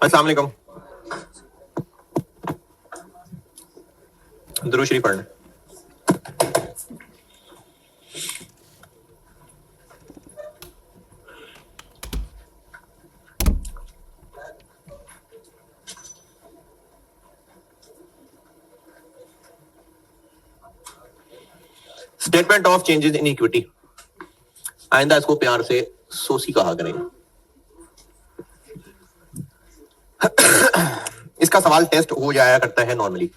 अस्सलाम वालेकुम। दुरूद शरीफ पढ़ना। Statement of changes in equity, आइंदा इसको प्यार से सोसी कहा करेंगे। इसका सवाल टेस्ट हो जाया करता है नॉर्मली,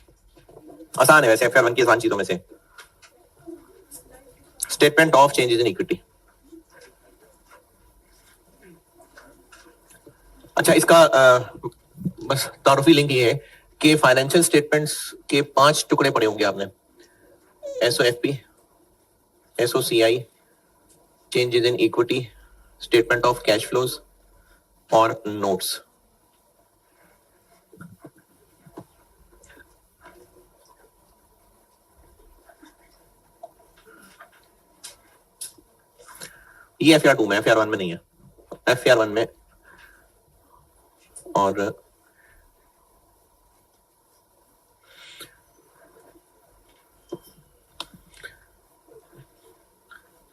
आसान है वैसे FR 1 की आसान चीजों में से। Statement of changes in equity, अच्छा इसका बस तारुफी लिंक ये है कि फाइनेंशियल स्टेटमेंट्स के 5 टुकड़े पढ़े होंगे आपने। SOFP, SOCI, changes in equity, statement of cash flows और नोट्स। ये FR 2 में, FR 1 में नहीं है। FR 1 में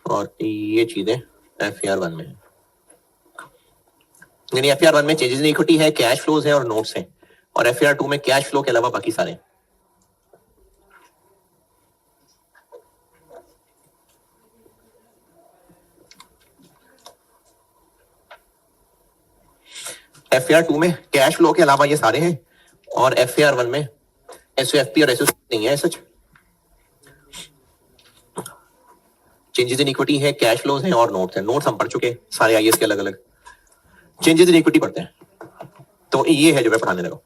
और ये चीजें FR 1 में है। यानी FR 1 में चेंजेस इन इक्विटी है, कैश फ्लोज है और नोट्स हैं, और FR 2 में कैश फ्लो के अलावा बाकी सारे। FR 2 में कैश फ्लो के अलावा ये सारे हैं, और FR 1 में SOFP और SOC नहीं है। सच चेंजेस इन इक्विटी है, कैश फ्लोज हैं और नोट्स हैं। नोट्स हम पढ़ चुके सारे IAS के, अलग अलग। चेंजेस इन इक्विटी पढ़ते हैं, तो ये है जो मैं पढ़ाने लगा।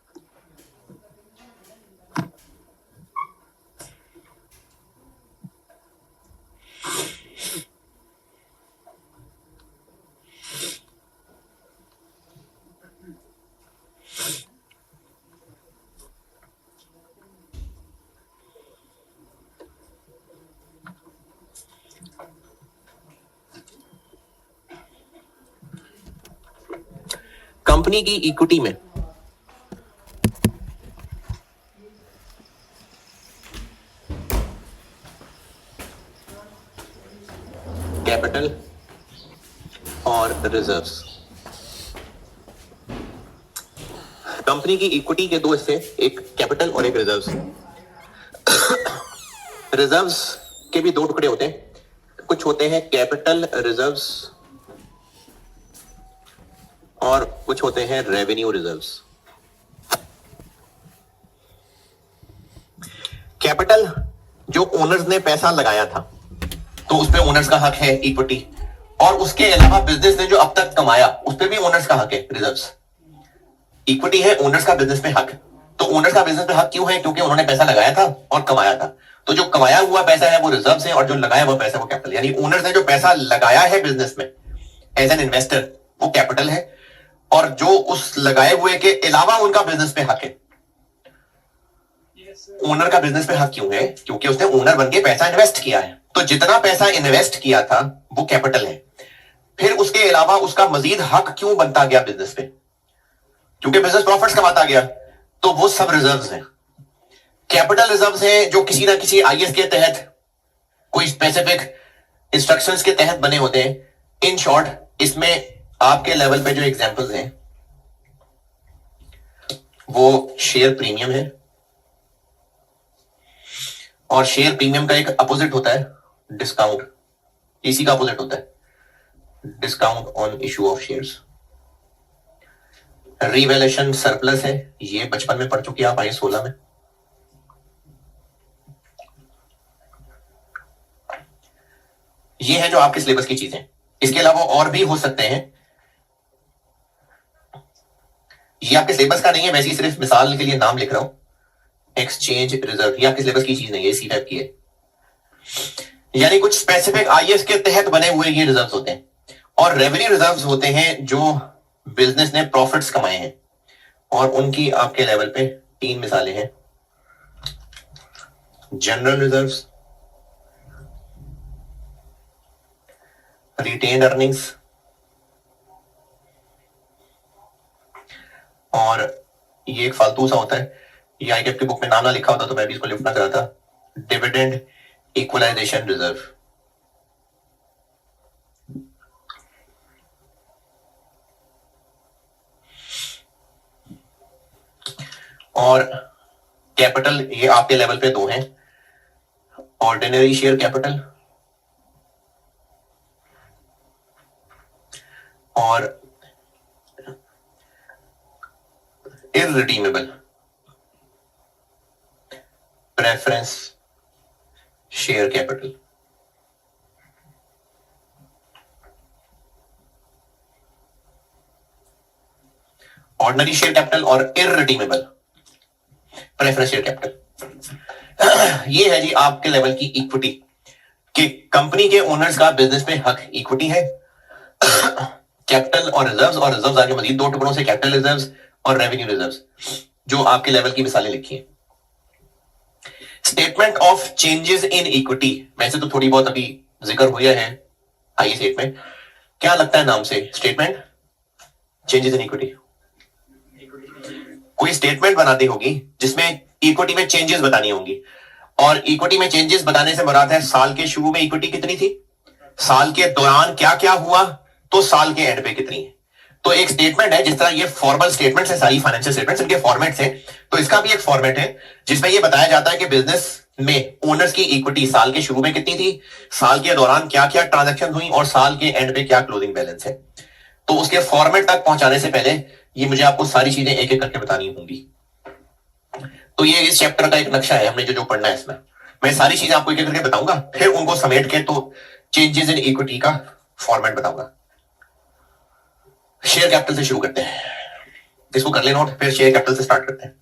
कंपनी की इक्विटी में कैपिटल और रिजर्व्स। कंपनी की इक्विटी के दो हिस्से, एक कैपिटल और एक रिजर्व्स। रिजर्व्स के भी दो टुकड़े होते हैं, कुछ होते हैं कैपिटल रिजर्व्स और कुछ होते हैं रेवेन्यू रिजर्व्स। कैपिटल जो ओनर्स ने पैसा लगाया था, तो उस पे ओनर्स का हक है इक्विटी, और उसके अलावा बिजनेस ने जो अब तक कमाया उस पे भी ओनर्स का हक है रिजर्व्स। इक्विटी है ओनर्स का बिजनेस पे हक, तो ओनर्स का बिजनेस पे हक क्यों है? क्योंकि उन्होंने पैसा लगाया था और कमाया था। तो जो कमाया हुआ पैसा है वो रिजर्व्स है, और जो लगाया हुआ पैसा वो कैपिटल। यानी ओनर्स ने जो पैसा लगाया है बिजनेस में एज एन इन्वेस्टर वो कैपिटल है, और जो उस लगाए हुए के अलावा उनका बिजनेस पे हक है। ओनर का बिजनेस पे हक क्यों है? क्योंकि उसने ओनर बनके पैसा इन्वेस्ट किया है। तो जितना पैसा इन्वेस्ट किया था वो कैपिटल है। फिर उसके अलावा उसका मजीद हक क्यों बनता गया बिजनेस पे? क्योंकि बिजनेस प्रॉफिट्स कमाता गया, तो वो सब रिजर्व्स हैं। कैपिटल रिजर्व्स हैं जो किसी ना किसी IAS के तहत, कोई स्पेसिफिक इंस्ट्रक्शंस के तहत बने होते हैं। इन शॉर्ट, इसमें आपके लेवल पे जो एग्जांपल्स हैं वो शेयर प्रीमियम है, और शेयर प्रीमियम का एक अपोजिट होता है डिस्काउंट। इसी का अपोजिट होता है discount on issue of shares. Revaluation surplus है, ये बचपन में पढ़ चुके आप IAS 16 में। ये है जो आपके सिलेबस की चीजें। इसके अलावा और भी हो सकते हैं, ये आपके सिलेबस का नहीं है, वैसे ही सिर्फ मिसाल के लिए नाम लिख रहा हूं। एक्सचेंज रिजर्व, ये आपके सिलेबस की चीज नहीं है, इसी टाइप की है। यानी कुछ स्पेसिफिक IAS के तहत बने हुए ये रिजर्व्स होते हैं। और रेवेन्यू रिजर्व्स होते हैं जो बिजनेस ने प्रॉफिट्स कमाए हैं, और उनकी आपके लेवल पे 3 मिसालें हैं। जनरल रिजर्व्स, रिटेन्ड अर्निंग्स और ये एक फालतू सा होता है, ये आईकेप की बुक में नाम ना लिखा होता तो मैं भी इसको लिखना चाहता, डिविडेंड इक्वलाइजेशन रिजर्व। और कैपिटल ये आपके लेवल पे दो हैं, ऑर्डिनरी शेयर कैपिटल और irredeemable preference share capital. Ordinary share capital और इररिडीमेबल प्रेफरेंस शेयर कैपिटल। ये है जी आपके लेवल की इक्विटी कि कंपनी के ओनर्स का बिजनेस में हक इक्विटी है। कैपिटल और रिजर्व्स आगे मजीद दो टुकड़ों से, कैपिटल रिजर्व्स और रेवेन्यू रिजर्व्स, जो आपके लेवल की मिसालें लिखी है। Statement of changes in equity, वैसे तो थोड़ी बहुत अभी जिक्र हुआ है आइए स्टेट में, क्या लगता है नाम से, स्टेटमेंट चेंजेस इन इक्विटी। कोई स्टेटमेंट बनाती होगी जिसमें इक्विटी में चेंजेस बतानी होंगी, और इक्विटी में चेंजेस बताने से मुराद है साल के शुरू में इक्विटी कितनी थी, साल के दौरान क्या क्या हुआ, तो साल के एंड पे कितनी है। तो एक स्टेटमेंट है, जिस तरह ये फॉर्मल स्टेटमेंट्स है, सारी फाइनेंशियल स्टेटमेंट्स इनके फॉर्मेट्स हैं, तो इसका भी एक फॉर्मेट है जिसमें ये बताया जाता है कि बिजनेस में ओनर्स की इक्विटी साल के शुरू में कितनी थी, साल के दौरान क्या क्या ट्रांजैक्शन हुई और साल के एंड पे क्या क्लोजिंग बैलेंस है। तो उसके फॉर्मेट तक पहुंचाने से पहले ये मुझे आपको सारी चीजें एक एक करके बतानी होंगी। तो ये इस चैप्टर का एक नक्शा है, हमने जो जो पढ़ना है इसमें मैं सारी चीजें आपको एक एक करके बताऊंगा, फिर उनको समेट के तो चेंजेस इन इक्विटी का फॉर्मेट बताऊंगा। शेयर कैपिटल से शुरू करते हैं, इसको कर ले नोट, फिर शेयर कैपिटल से स्टार्ट करते हैं।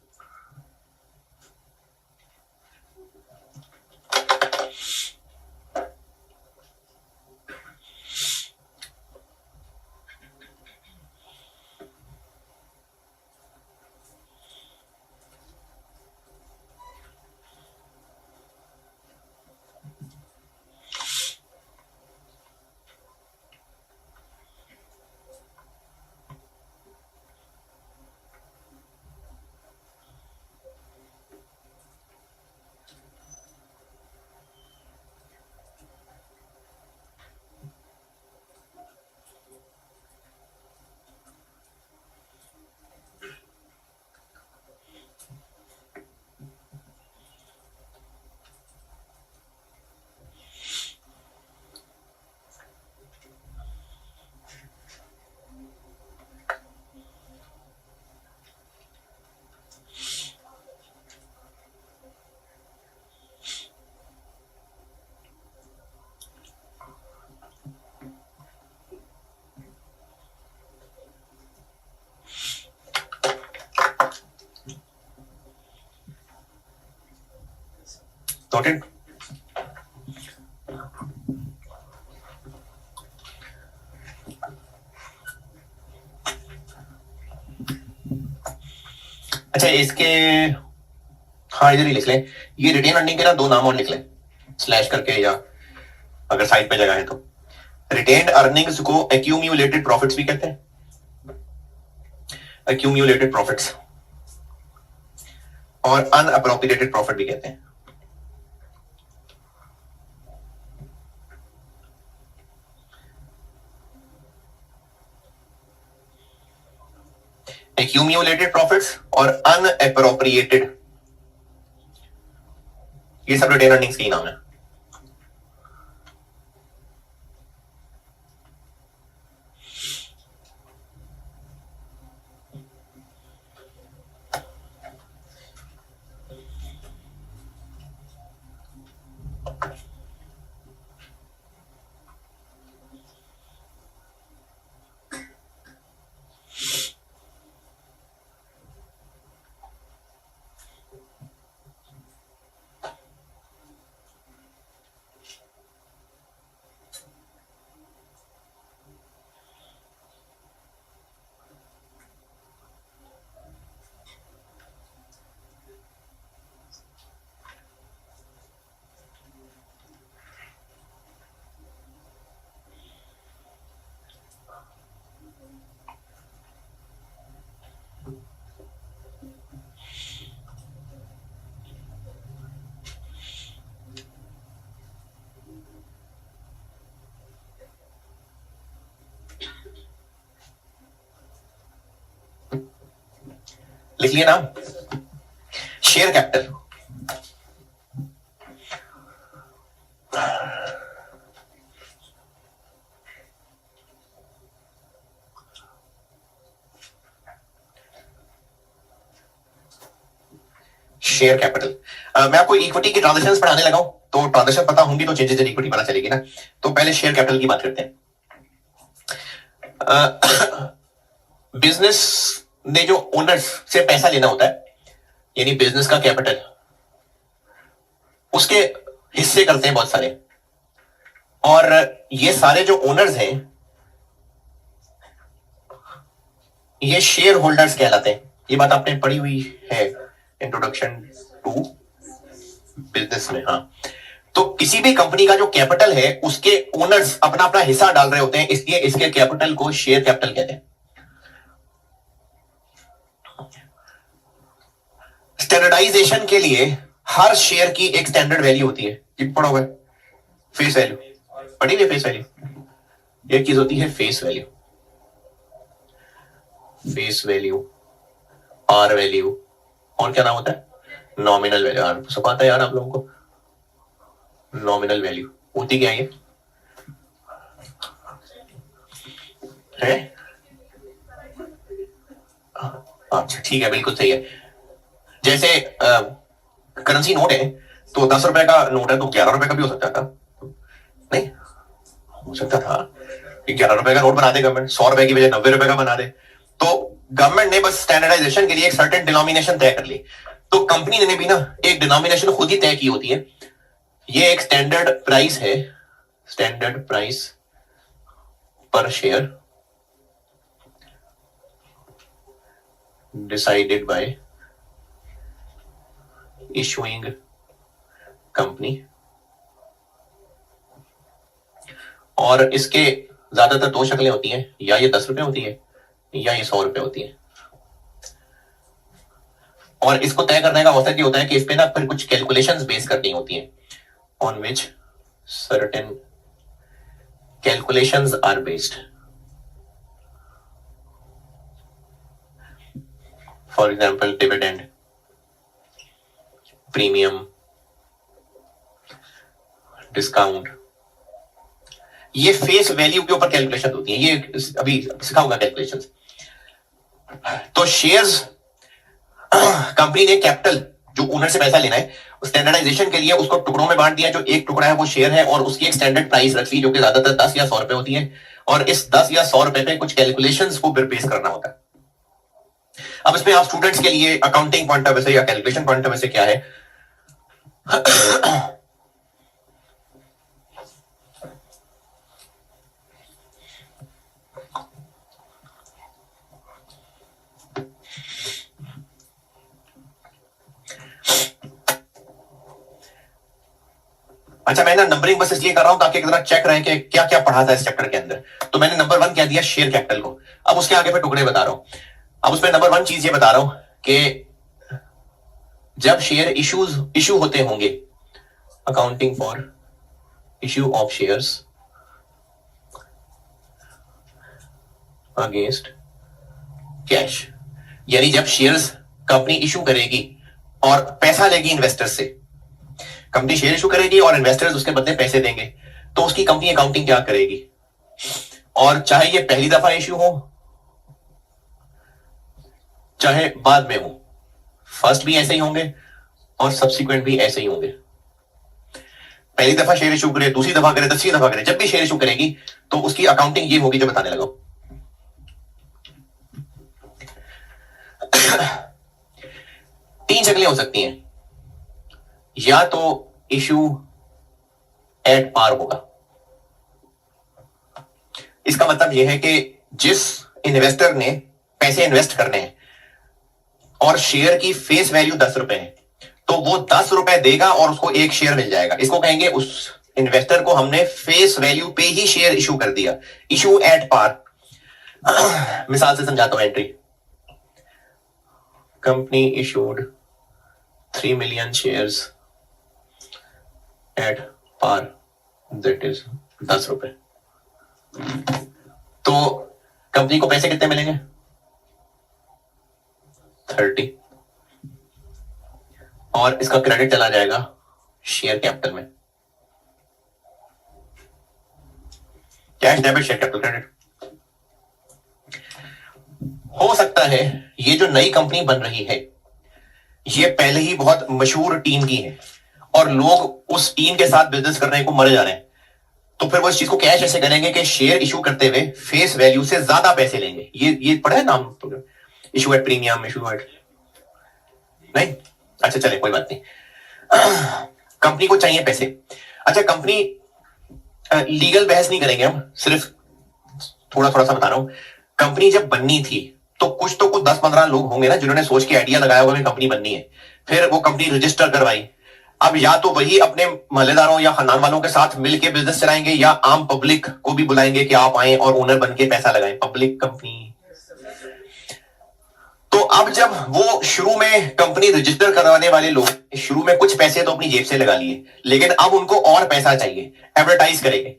नोटेड। अच्छा इसके, हाँ इधर ही लिख लें, ये रिटेन अर्निंग के ना दो नाम और लिख लें स्लैश करके, या अगर साइड पे जगह है तो। रिटेन्ड अर्निंग्स को एक्यूम्यूलेटेड प्रॉफिट्स भी कहते हैं, एक्यूम्यूलेटेड प्रॉफिट्स, और अनअप्रोप्रिएटेड प्रॉफिट भी कहते हैं। एक्यूम्यूलेटेड प्रॉफिट्स और अनअप्रोप्रिएटेड, ये सब रिटेन अर्निंग्स के ही नाम है। लिख लिया नाम, शेयर कैपिटल। Share capital. मैं आपको इक्विटी की ट्रांजेक्शंस पढ़ाने लगा हूं, तो ट्रांजेक्शन पता होंगी तो चेंजेस इन इक्विटी पता चलेगी ना। तो पहले शेयर कैपिटल की बात करते हैं। बिजनेस ने जो ओनर्स से पैसा लेना होता है, यानी बिजनेस का कैपिटल, उसके हिस्से करते हैं बहुत सारे, और ये सारे जो ओनर्स हैं ये शेयर होल्डर्स कहलाते हैं। ये बात आपने पढ़ी हुई है इंट्रोडक्शन टू बिजनेस में। हाँ, तो किसी भी कंपनी का जो कैपिटल है उसके ओनर्स अपना अपना हिस्सा डाल रहे होते हैं, इसलिए इसके कैपिटल को शेयर कैपिटल कहते हैं। स्टैंडर्डाइजेशन के लिए हर शेयर की एक स्टैंडर्ड वैल्यू होती है। ये पढ़ा हुआ है, फेस वैल्यू पढ़ी हुई है। फेस वैल्यू एक चीज होती है, face value, face value, par value, और क्या नाम होता है, नॉमिनल वैल्यू। सब आता है यार आप लोगों को। नॉमिनल वैल्यू होती क्या है अच्छा ठीक है, बिल्कुल सही है। जैसे करेंसी नोट है, तो 10 रुपए का नोट है तो 11 रुपए का भी हो सकता था, नहीं हो सकता था कि 11 रुपए का नोट बना दे गवर्नमेंट, 100 रुपए की बजाय 90 रुपए का बना दे। तो गवर्नमेंट ने बस स्टैंडर्डाइजेशन के लिए एक सर्टेन डिनोमिनेशन तय कर ली। तो कंपनी ने भी ना एक डिनोमिनेशन खुद ही तय की होती है। ये एक स्टैंडर्ड प्राइस है, स्टैंडर्ड प्राइस पर share decided by issuing company, और इसके ज्यादातर दो शक्लें होती हैं, या ये 10 रुपए होती है या ये 100 रुपए होती है। और इसको तय करने का औसत ये होता है कि इस पे ना फिर कुछ कैलकुलेशंस बेस करनी होती हैं, on which certain calculations are based. For example dividend, premium, discount, ये फेस वैल्यू के ऊपर कैलकुलेशन होती है। ये अभी सिखाऊंगा कैलकुलेशंस। तो शेयर्स, कंपनी ने कैपिटल जो ओनर से पैसा लेना है, स्टैंडर्डाइजेशन के लिए उसको टुकड़ों में बांट दिया। जो एक टुकड़ा है वो शेयर है, और उसकी एक स्टैंडर्ड प्राइस रख ली जो कि ज्यादातर 10 या 100 रुपए होती है, और इस 10 या 100 रुपए पे कुछ कैलकुलेशंस को बेस करना होता है। अब इसमें आप स्टूडेंट्स के लिए अकाउंटिंग पॉइंट ऑफ व्यू से या कैलकुलेशन पॉइंट ऑफ व्यू से क्या है, अच्छा मैं ना नंबरिंग बस इसलिए कर रहा हूं ताकि एक तरह चेक रहे कि क्या क्या पढ़ा था इस चैप्टर के अंदर। तो मैंने नंबर 1 कह दिया शेयर कैपिटल को। अब उसके आगे फिर टुकड़े बता रहा हूं। अब उसमें नंबर 1 चीज ये बता रहा हूं कि जब शेयर इशू होते होंगे, accounting for issue of shares against cash, यानी जब शेयर्स कंपनी इशू करेगी और पैसा लेगी इन्वेस्टर्स से, कंपनी शेयर इशू करेगी और इन्वेस्टर्स उसके बदले पैसे देंगे, तो उसकी कंपनी अकाउंटिंग क्या करेगी। और चाहे ये पहली दफा इशू हो चाहे बाद में हो, फर्स्ट भी ऐसे ही होंगे और सब्सिक्वेंट भी ऐसे ही होंगे। पहली दफा शेयर इशू करे, दूसरी दफा करे, तीसरी दफा करे, जब भी शेयर इशू करेगी तो उसकी अकाउंटिंग ये होगी जो बताने लगा। तीन शक्लें हो सकती हैं, या तो इशू एट पार होगा। इसका मतलब यह है कि जिस इन्वेस्टर ने पैसे इन्वेस्ट करने हैं और शेयर की फेस वैल्यू 10 रुपए है, तो वो 10 रुपए देगा और उसको एक शेयर मिल जाएगा। इसको कहेंगे उस इन्वेस्टर को हमने फेस वैल्यू पे ही शेयर इशू कर दिया, इशू एट पार। मिसाल से समझाता हूं entry, company issued 3 million shares at par, that is 10 रुपए। तो कंपनी को पैसे कितने मिलेंगे, 30 और इसका क्रेडिट चला जाएगा शेयर कैपिटल में। Cash debit share capital credit. हो सकता है ये जो नई कंपनी बन रही है ये पहले ही बहुत मशहूर टीम की है और लोग उस टीम के साथ बिजनेस करने को मरे जा रहे हैं, तो फिर वो इस चीज को कैश ऐसे करेंगे कि शेयर इशू करते हुए फेस वैल्यू से ज्यादा पैसे लेंगे। ये पढ़ा है नाम? Issue at premium, issue at नहीं? अच्छा चले कोई बात नहीं। कंपनी को चाहिए पैसे। अच्छा कंपनी, लीगल बहस नहीं करेंगे हम, सिर्फ थोड़ा थोड़ा सा बता रहा हूं। कंपनी जब बननी थी तो कुछ 10-15 लोग होंगे ना जिन्होंने सोच के आइडिया लगाया होगा कि कंपनी बननी है, फिर वो कंपनी रजिस्टर करवाई। अब या तो वही अपने महल्लेदारों या खानदान वालों के साथ मिलके बिजनेस चलाएंगे या आम पब्लिक को भी बुलाएंगे कि आप आए और ओनर बन के पैसा लगाएं। Public company. तो अब जब वो शुरू में कंपनी रजिस्टर करवाने वाले लोग शुरू में कुछ पैसे तो अपनी जेब से लगा लिए, लेकिन अब उनको और पैसा चाहिए, एडवर्टाइज करेंगे।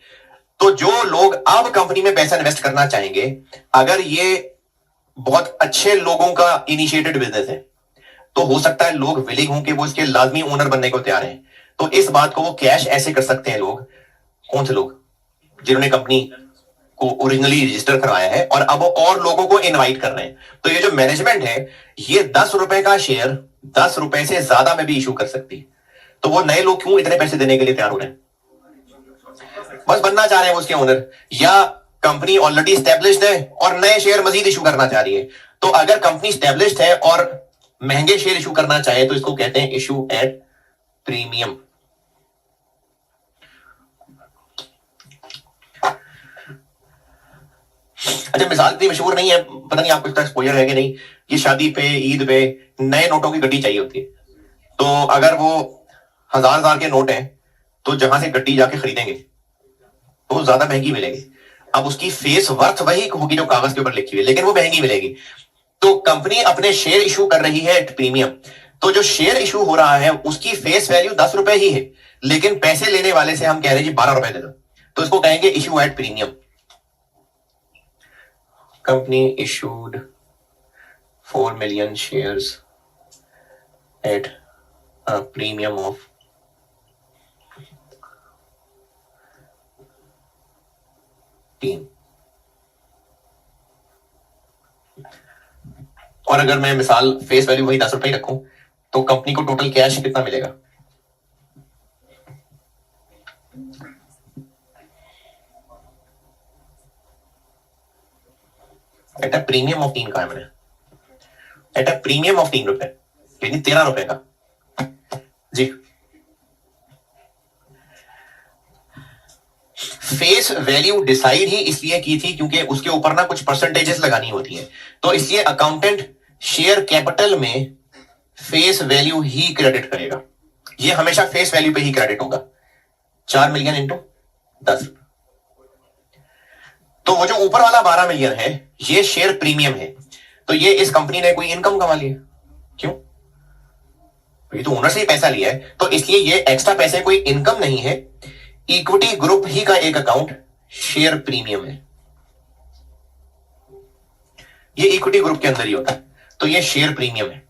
तो जो लोग अब कंपनी में पैसा इन्वेस्ट करना चाहेंगे, अगर ये बहुत अच्छे लोगों का इनिशिएटेड बिजनेस है तो हो सकता है लोग विलिंग हों कि वो इसके लाजमी ओनर बनने को तैयार हैं। तो इस बात को वो कैश ऐसे कर सकते हैं लोग। कौन से लोग? जिन्होंने कंपनी को ओरिजिनली रजिस्टर करवाया है और अब वो और लोगों को इनवाइट कर रहे हैं। तो ये जो मैनेजमेंट है ये 10 रुपए का शेयर 10 रुपए से ज्यादा में भी इशू कर सकती है। तो वो नए लोग क्यों इतने पैसे देने के लिए तैयार हो रहे हैं? बस बनना चाह रहे हैं वो उसके ओनर, या कंपनी ऑलरेडी स्टैब्लिश्ड है और नए शेयर मजीद इशू करना चाह रही है। तो अगर कंपनी स्टैब्लिश्ड है और महंगे शेयर इशू करना चाहे तो इसको कहते हैं इशू एट प्रीमियम। अच्छा मिसाल इतनी मशहूर नहीं है, पता नहीं आपको इसका एक्सपोजर है कि नहीं। ये शादी पे, ईद पे नए नोटों की गड्डी चाहिए होती है। तो अगर वो 1000 के नोट हैं तो जहां से गड्डी जाके खरीदेंगे तो ज्यादा महंगी मिलेगी। अब उसकी फेस वर्थ वही होगी जो कागज के ऊपर लिखी हुई है, लेकिन वो महंगी मिलेगी। तो कंपनी अपने शेयर इशू कर रही है एट प्रीमियम। तो जो शेयर इशू हो रहा है उसकी फेस वैल्यू 10 रुपए ही है, लेकिन पैसे लेने वाले से हम कह रहे हैं जी 12 रुपए दे दो, तो इसको कहेंगे issue at premium. Company issued 4 million shares eight a premium of 10। और अगर मैं मिसाल फेस वैल्यू वही 10 रुपए ही रखूं तो कंपनी को टोटल कैश कितना मिलेगा? एट अ प्रीमियम ऑफ 3 का है मैंने, एट अ प्रीमियम ऑफ 3 रुपए, यानी 13 रुपए का जी। फेस वैल्यू डिसाइड ही इसलिए की थी क्योंकि उसके ऊपर ना कुछ परसेंटेजेस लगानी होती है, तो इसलिए अकाउंटेंट शेयर कैपिटल में फेस वैल्यू ही क्रेडिट करेगा। ये हमेशा फेस वैल्यू पे ही क्रेडिट होगा। 4 मिलियन इंटू 10। तो वो जो ऊपर वाला 12 मिलियन है ये शेयर प्रीमियम है। तो ये इस कंपनी ने कोई इनकम कमा ली है। क्यों? ये तो ओनर से ही पैसा लिया है, तो इसलिए ये एक्स्ट्रा पैसे कोई इनकम नहीं है। इक्विटी ग्रुप ही का एक अकाउंट शेयर प्रीमियम है, ये इक्विटी ग्रुप के अंदर ही होता है, तो ये शेयर प्रीमियम है।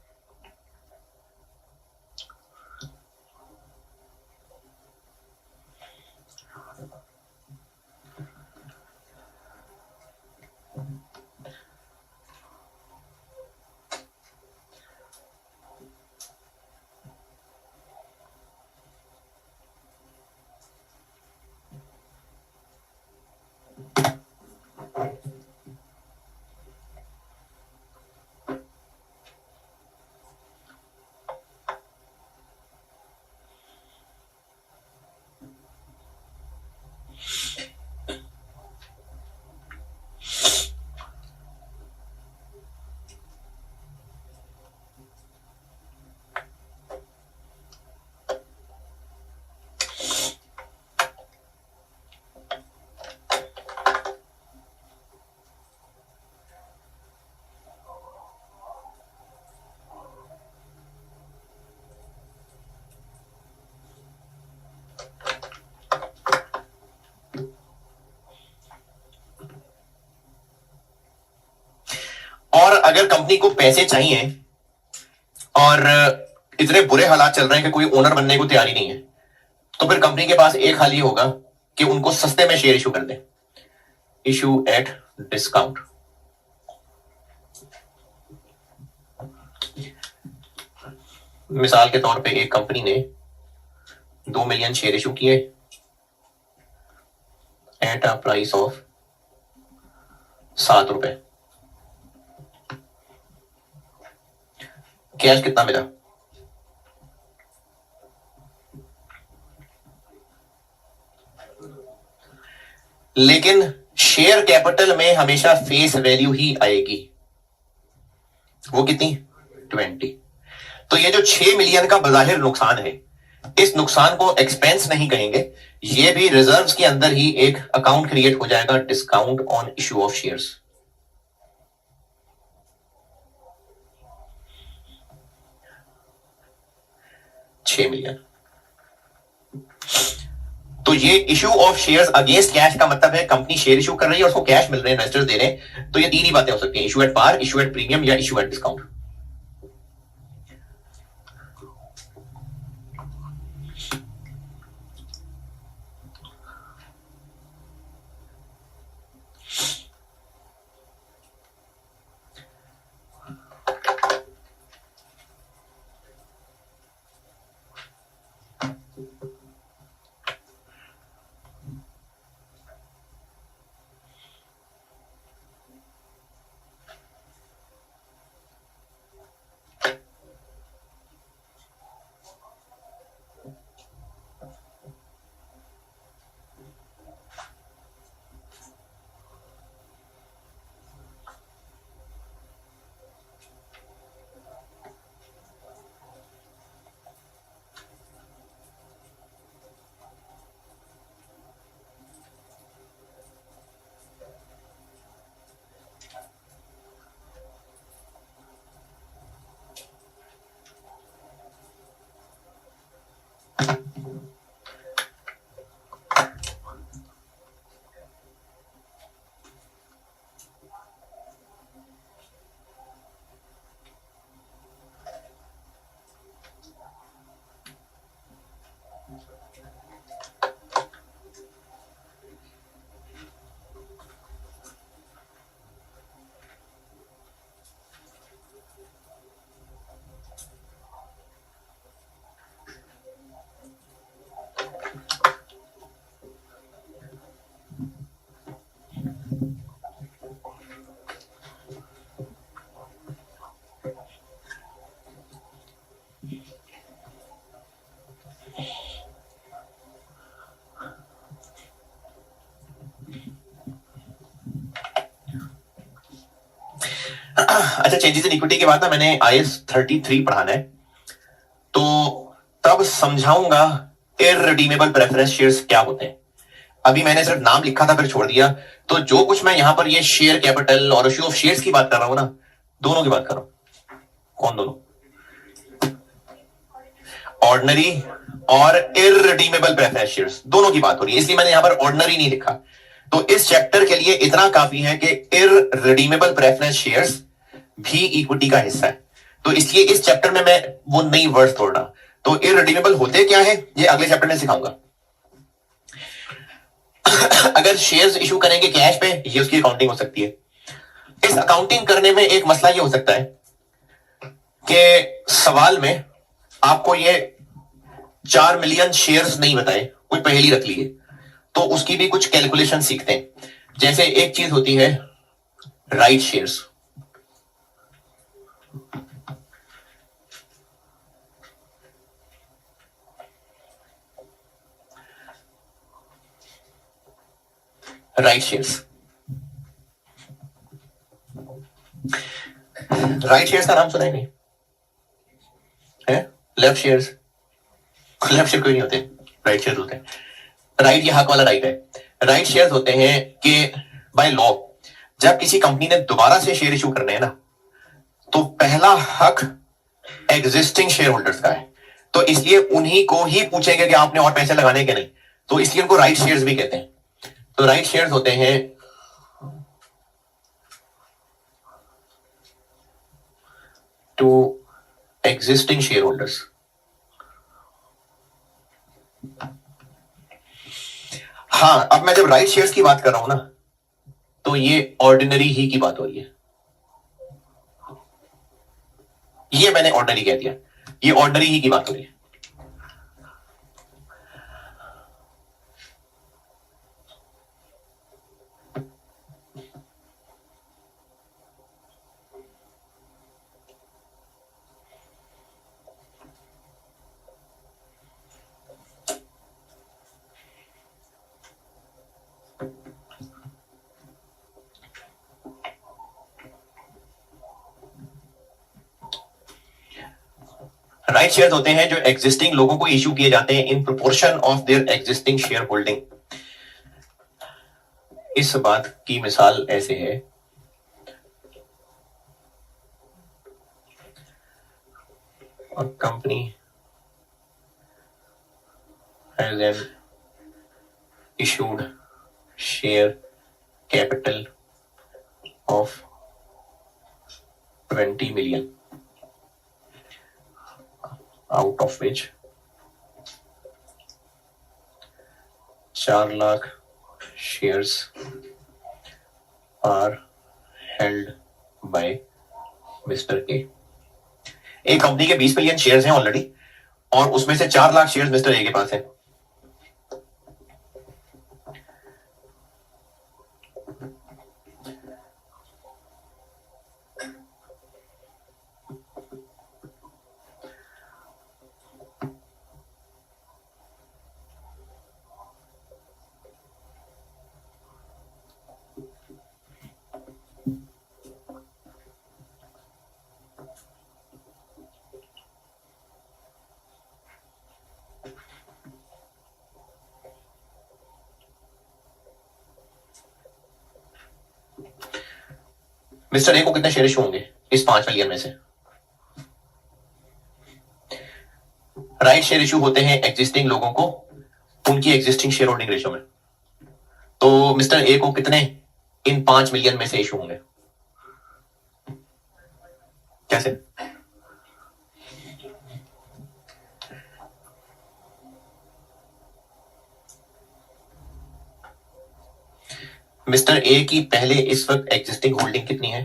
और अगर कंपनी को पैसे चाहिए और इतने बुरे हालात चल रहे हैं कि कोई ओनर बनने को तैयारी नहीं है, तो फिर कंपनी के पास एक हाल ये होगा कि उनको सस्ते में शेयर इशू कर दे, इशू एट डिस्काउंट। मिसाल के तौर पे एक कंपनी ने 2 मिलियन शेयर इशू किए एट अ प्राइस ऑफ 7 रुपए। कैश कितना मिला? लेकिन शेयर कैपिटल में हमेशा फेस वैल्यू ही आएगी, वो कितनी? 20। तो ये जो 6 मिलियन का बजाहिर नुकसान है, इस नुकसान को एक्सपेंस नहीं कहेंगे, ये भी रिजर्व्स के अंदर ही एक अकाउंट क्रिएट हो जाएगा, discount on issue of shares. $6 million. तो ये issue of shares against cash का मतलब है कंपनी शेयर इशू कर रही है और उसको कैश मिल रहे हैं, इन्वेस्टर्स दे रहे हैं। तो ये 3 ही बातें हो सकती हैं, issue at par, issue at premium या इशू एट डिस्काउंट। अच्छा, चेंजेस इन इक्विटी के बाद ना मैंने IAS 33 पढ़ाना है, तो तब समझाऊंगा इररिडीमेबल प्रेफरेंस शेयर्स क्या होते हैं। अभी मैंने सिर्फ नाम लिखा था फिर छोड़ दिया, तो जो कुछ मैं यहां पर ये शेयर कैपिटल और इशू ऑफ शेयर्स की बात कर रहा हूं ना, दोनों की बात कर रहा हूं। कौन दोनों? ऑर्डिनरी और इररिडीमेबल प्रेफरेंस शेयर्स, दोनों की बात हो रही है, इसलिए मैंने यहां पर ऑर्डिनरी नहीं लिखा। तो इस चैप्टर के लिए इतना काफी है कि इररिडीमेबल प्रेफरेंस शेयर्स भी इक्विटी का हिस्सा है, तो इसलिए इस चैप्टर में मैं वो नई वर्ड्स तोड़ रहा। तो इररिडीमेबल होते क्या है ये अगले चैप्टर में सिखाऊंगा। अगर शेयर्स इशू करेंगे कैश पे, ये उसकी अकाउंटिंग हो सकती है। इस अकाउंटिंग करने में एक मसला ये हो सकता है कि सवाल में आपको ये 4 मिलियन शेयर्स नहीं बताए, कोई पहेली रख ली है, तो उसकी भी कुछ कैलकुलेशन सीखते हैं। जैसे एक चीज होती है right shares, right shares. Right shares का नाम सुना ही नहीं है? लेफ्ट शेयर्स, लेफ्ट शेयर कोई नहीं होते, राइट शेयर्स होते हैं। राइट ये हक वाला राइट है। राइट शेयर्स होते हैं कि बाय लॉ जब किसी कंपनी ने दोबारा से शेयर इशू करने हैं ना, तो पहला हक एग्जिस्टिंग शेयर होल्डर्स का है, तो इसलिए उन्हीं को ही पूछेंगे कि आपने और पैसे लगाने के नहीं, तो इसलिए उनको राइट शेयर्स भी कहते हैं। तो राइट शेयर्स होते हैं टू एग्जिस्टिंग शेयर होल्डर्स। हाँ, अब मैं जब राइट शेयर्स की बात कर रहा हूं ना, तो ये ऑर्डिनरी ही की बात हो रही है। ये मैंने ऑर्डिनरी कह दिया, ये ऑर्डिनरी ही की बात हो रही है। राइट शेयर्स होते हैं जो एग्जिस्टिंग लोगों को इश्यू किए जाते हैं in proportion of their existing share holding. इस बात की मिसाल ऐसे है, a company has an issued share capital of 20 million, out of which 4 lakh shares are held by Mr. A। एक कंपनी के 20 मिलियन शेयर्स हैं ऑलरेडी, और उसमें से 4 लाख शेयर्स मिस्टर ए के पास है। मिस्टर ए को कितने शेयर इशू होंगे इस 5 मिलियन में से? राइट शेयर इशू होते हैं एग्जिस्टिंग लोगों को उनकी एग्जिस्टिंग शेयर होल्डिंग रेशियो में। तो मिस्टर ए को कितने इन 5 मिलियन में से इशू होंगे? कैसे? मिस्टर ए की पहले इस वक्त एग्जिस्टिंग होल्डिंग कितनी है?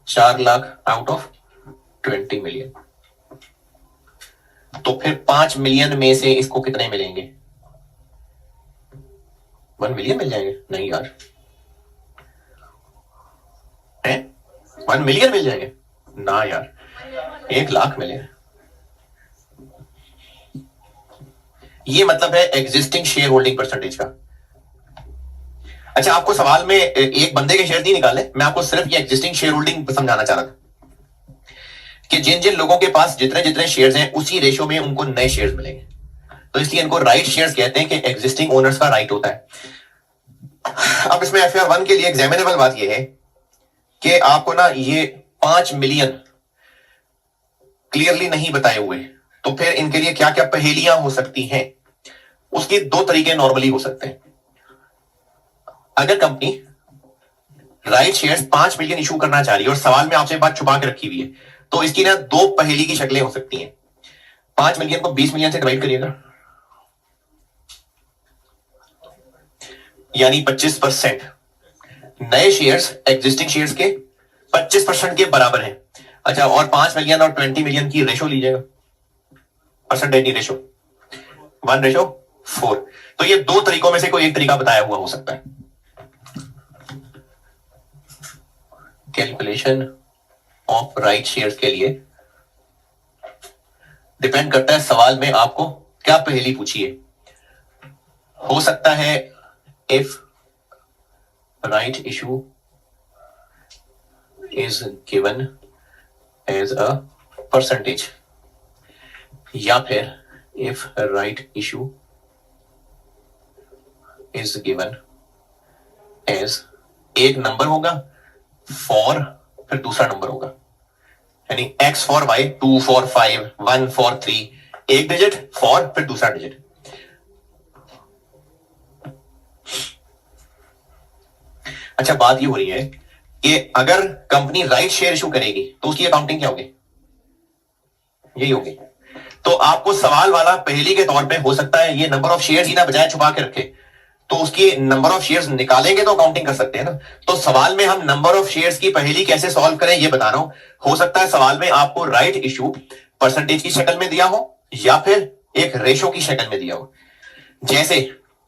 4 लाख आउट ऑफ 20 मिलियन। तो फिर 5 मिलियन में से इसको कितने मिलेंगे? 1 मिलियन मिल जाएंगे? नहीं यार, 1 मिलियन मिल जाएंगे ना यार, 1 लाख मिलेंगे। ये मतलब है एग्जिस्टिंग शेयर होल्डिंग परसेंटेज का। अच्छा, आपको सवाल में एक बंदे के शेयर नहीं निकाले, मैं आपको सिर्फ ये एग्जिस्टिंग शेयर होल्डिंग समझाना चाह रहा था कि जिन जिन लोगों के पास जितने जितने शेयर्स हैं उसी रेशियो में उनको नए शेयर्स मिलेंगे। तो इसलिए इनको राइट शेयर्स कहते हैं कि एग्जिस्टिंग ओनर्स का राइट होता है। अब इसमें FR1 के लिए एग्जामिनेबल बात यह है कि आपको ना ये 5 मिलियन क्लियरली नहीं बताए हुए, तो फिर इनके लिए क्या क्या पहेलियां हो सकती हैं, उसके 2 तरीके नॉर्मली हो सकते हैं। अगर company right shares 5 million issue करना चाह रही है और सवाल में आपसे बात छुपा के रखी हुई है, तो इसकी ना 2 पहेली की शक्लें हो सकती हैं। 5 मिलियन को 20 मिलियन से डिवाइड करिएगा, यानी 25%। नए शेयर्स एग्जिस्टिंग शेयर्स के 25% के बराबर हैं। अच्छा, और 5 मिलियन और 20 मिलियन की रेशो लीजिएगा, परसेंटेज की रेशो 1:4। तो ये 2 तरीकों में से कोई एक तरीका बताया हुआ हो सकता है। कैलकुलेशन ऑफ राइट शेयर्स के लिए डिपेंड करता है सवाल में आपको क्या पहेली पूछी है। हो सकता है if right issue is given as a percentage, या फिर if right issue is given as एक नंबर होगा फॉर, फिर दूसरा नंबर होगा, यानी x for y, 2 for 5, 1 for 3, एक डिजिट फॉर फिर दूसरा डिजिट। अच्छा, बात ये हो रही है कि अगर कंपनी राइट शेयर इशू करेगी तो उसकी अकाउंटिंग क्या होगी? यही होगी। तो आपको सवाल वाला पहेली के तौर पे हो सकता है ये नंबर ऑफ शेयर्स ही ना बजाय छुपा के रखे, तो उसकी नंबर ऑफ शेयर्स निकालेंगे तो काउंटिंग कर सकते हैं ना। तो सवाल में हम नंबर ऑफ शेयर्स की पहेली कैसे सॉल्व करें ये बता रहा हूं। हो सकता है सवाल में आपको राइट इशू परसेंटेज की शक्ल में दिया हो या फिर एक रेशो की शक्ल में दिया हो। जैसे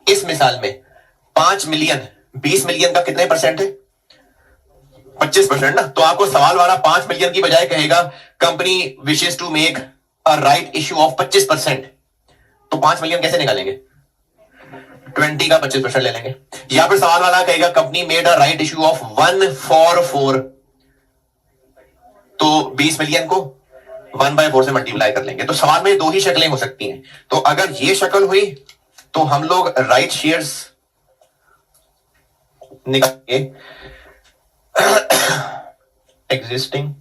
इस मिसाल में 5 मिलियन 20 मिलियन का कितने परसेंट है? 25% ना। तो आपको सवाल वाला 5 मिलियन की बजाय कहेगा company wishes to make a right issue of 25%। तो 5 मिलियन कैसे निकालेंगे? 20 का 25% ले लेंगे। या फिर सवाल वाला कहेगा company made a right issue of 1/4। तो 20 मिलियन को 1/4 से मल्टीप्लाई कर लेंगे। तो सवाल में दो ही शक्लें हो सकती हैं। तो अगर ये शक्ल हुई तो हम लोग राइट शेयर्स निकालेंगे existing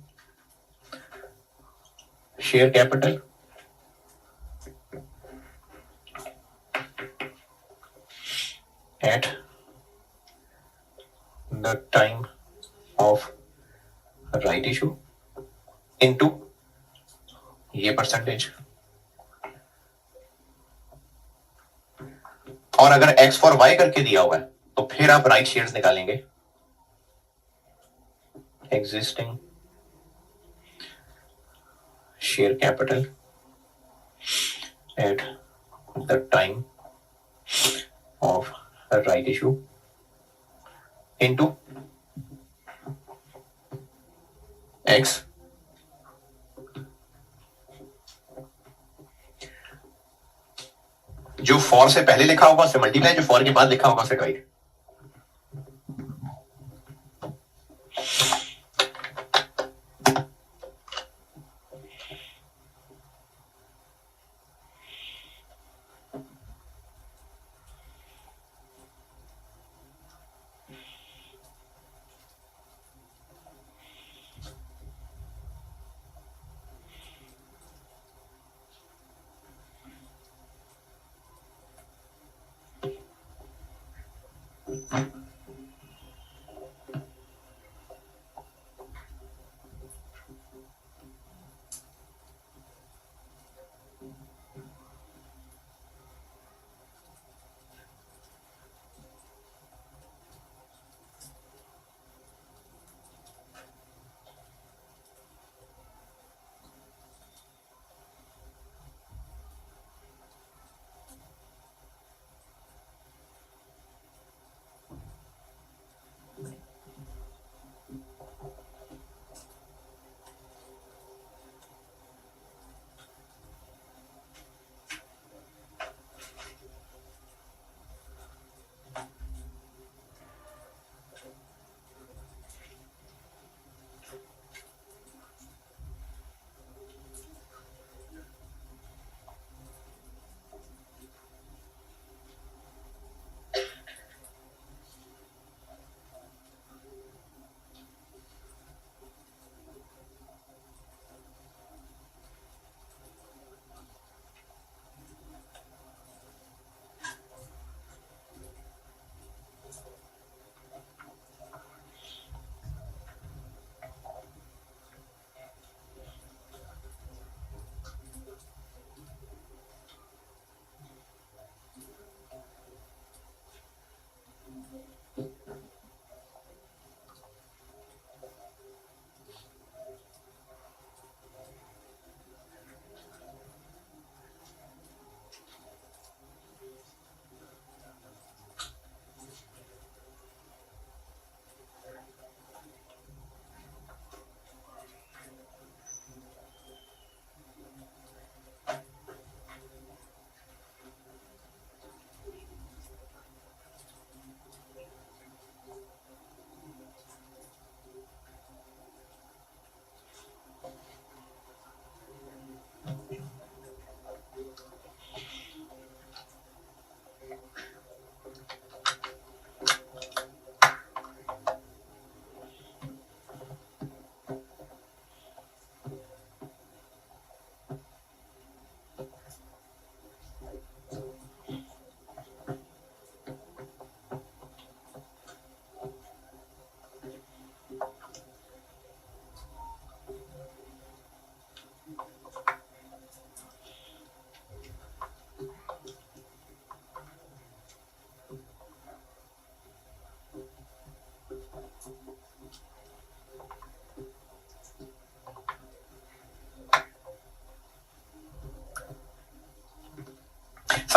share capital at the time of right issue into ये परसेंटेज। और अगर x फॉर y करके दिया हुआ है तो फिर आप राइट शेयर्स निकालेंगे existing share capital at the time of right issue into x। जो फॉर से पहले लिखा होगा उससे मल्टीप्लाई, जो फॉर के बाद लिखा होगा उससे डिवाइड।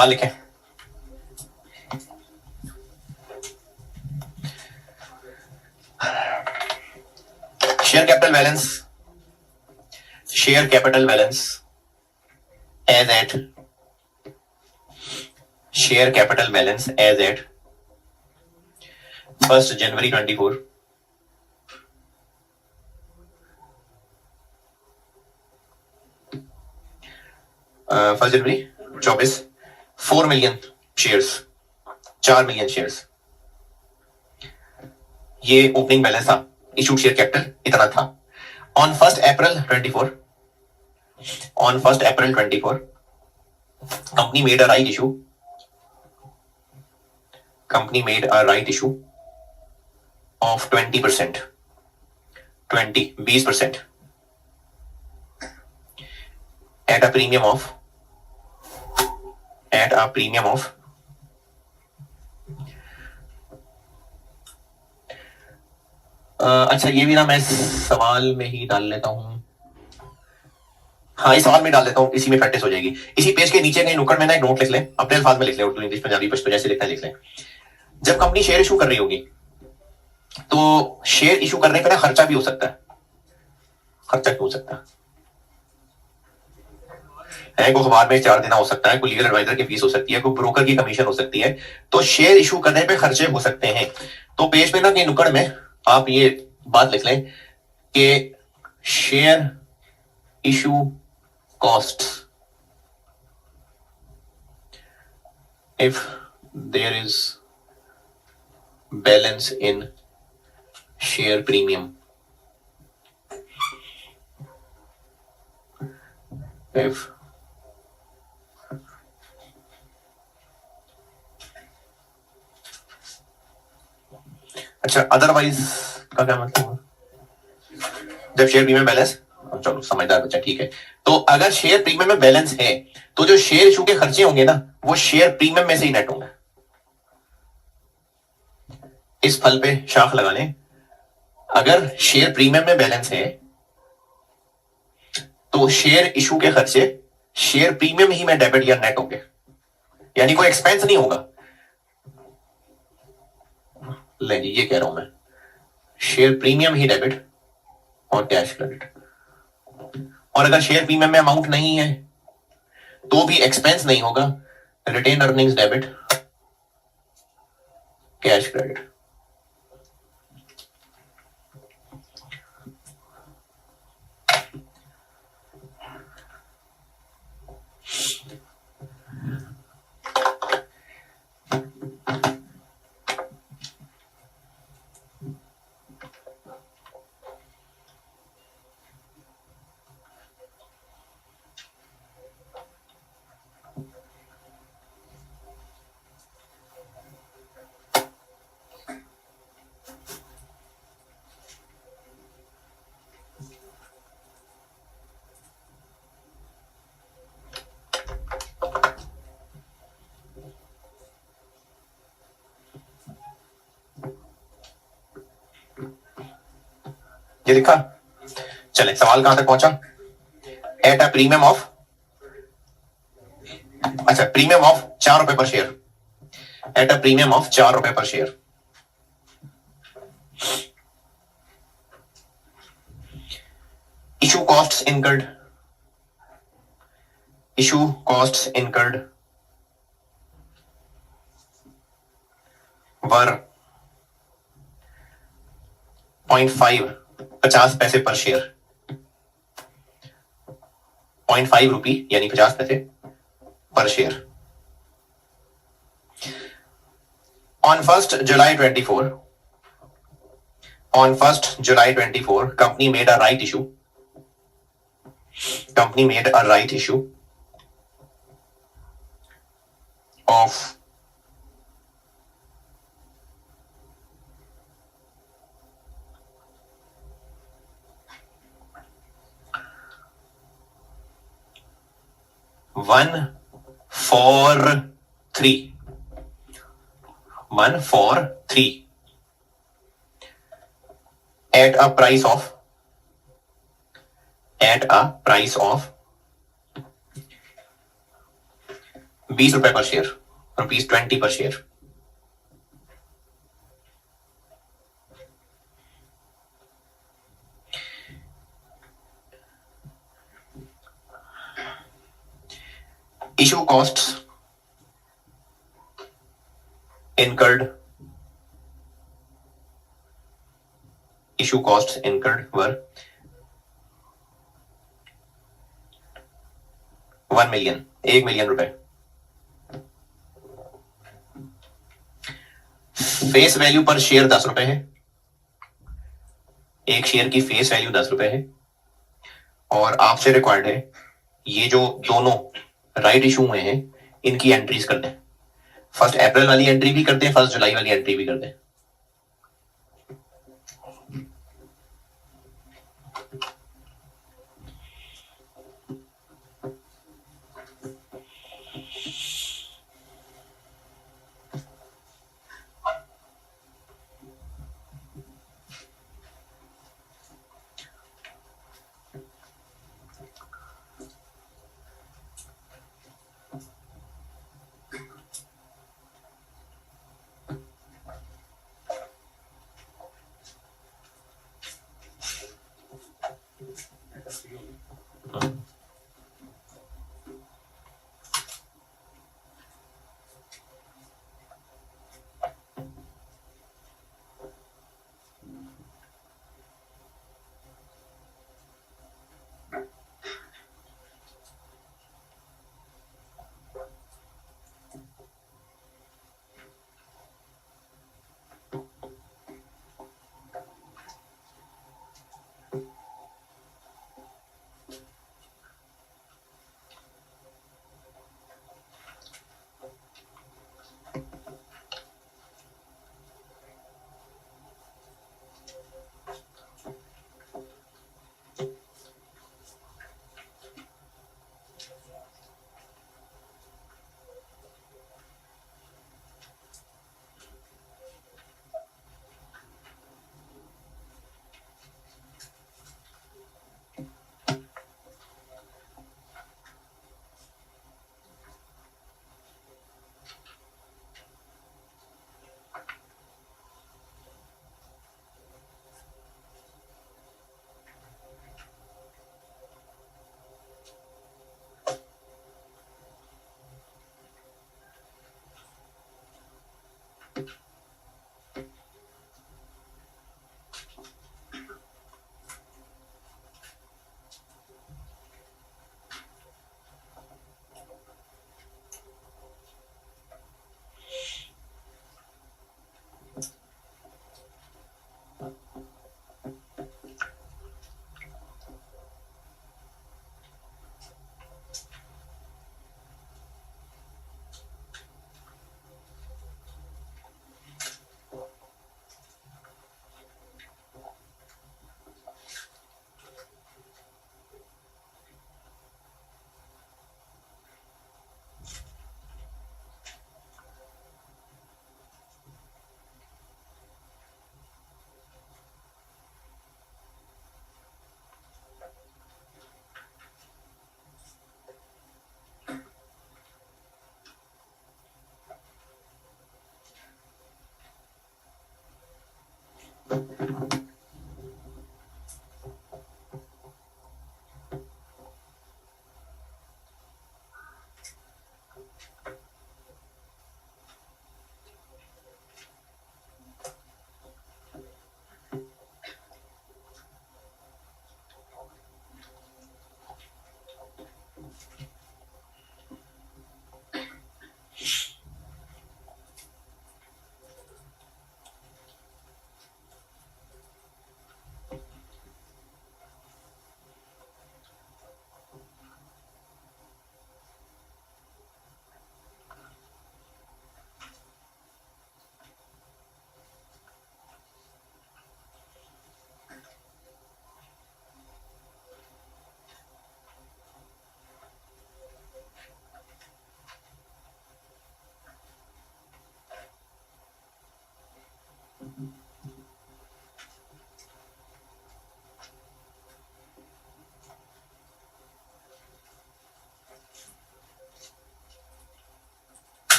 सवाल लिखें। Share capital balance, share capital balance as at, share capital balance as at 1 January 24, first January 24, 4 million shares, 4 million shares, ये ओपनिंग बैलेंस था। इशूड शेयर कैपिटल इतना था। On 1 April 24, on 1 April 24, company made a right issue, company made a right issue of 20%, 20% at a premium of, at a premium of अच्छा, ये भी ना मैं सवाल में ही डाल लेता हूं। हाँ, इस सवाल में डाल देता हूं, इसी में प्रैक्टिस हो जाएगी। इसी पेज के नीचे कहीं नुक्कड़ में ना एक नोट लिख लें, अपने अल्फाज में लिख लें, उर्दू इंग्लिश पंजाबी पश्तो जैसे लिखना है लिख लें। जब कंपनी शेयर इशू कर रही होगी तो शेयर इशू करने पर ना खर्चा भी हो सकता है। खर्चा क्यों हो सकता है? कोई अखबार में चार्ज देना हो सकता है, कोई लीगल एडवाइजर की फीस हो सकती है, कोई ब्रोकर की कमीशन हो सकती है। तो शेयर इशू करने पे खर्चे हो सकते हैं। तो पेज पे ना कहीं नुक्कड़ में आप ये बात लिख लें कि share issue cost if there is balance in share premium, if अच्छा, अदरवाइज का क्या मतलब? जब शेयर प्रीमियम बैलेंस, चलो समझदार बच्चा, ठीक है। तो अगर शेयर प्रीमियम में बैलेंस है तो जो शेयर इशू के खर्चे होंगे ना वो शेयर प्रीमियम में से ही नेट होंगे। इस फल पे शाख लगा लें, अगर शेयर प्रीमियम में बैलेंस है तो शेयर इशू के खर्चे शेयर प्रीमियम ही में डेबिट या नेट होंगे, यानी कोई एक्सपेंस नहीं होगा। ले जी, ये कह रहा हूं मैं, शेयर प्रीमियम ही डेबिट और कैश क्रेडिट। और अगर शेयर प्रीमियम में अमाउंट नहीं है तो भी एक्सपेंस नहीं होगा, retained earnings debit, cash credit. ये लिखा। चले, सवाल कहां तक पहुंचा? एट अ प्रीमियम ऑफ, अच्छा, प्रीमियम ऑफ 4 रुपए per share, at a premium of 4 रुपए per share. Issue costs incurred, issue costs incurred were 0.5, 50 पैसे पर शेयर, 0.5 रुपी यानी 50 पैसे पर share. On 1 July 24, on 1 July 24, company made a right issue, company made a right issue of $1 for 3, 1 for 3 at a price of, at a price of ₹20 पर share, ₹20 पर share. Issue costs incurred were 1 million, 1 million रुपए। Face value पर share ₹10 है, एक share की face value ₹10 है। और आपसे रिक्वायर्ड है ये जो दोनों राइट इशू हुए हैं इनकी एंट्रीज कर दें। 1 अप्रैल वाली एंट्री भी कर दें, 1 जुलाई वाली एंट्री भी कर दें।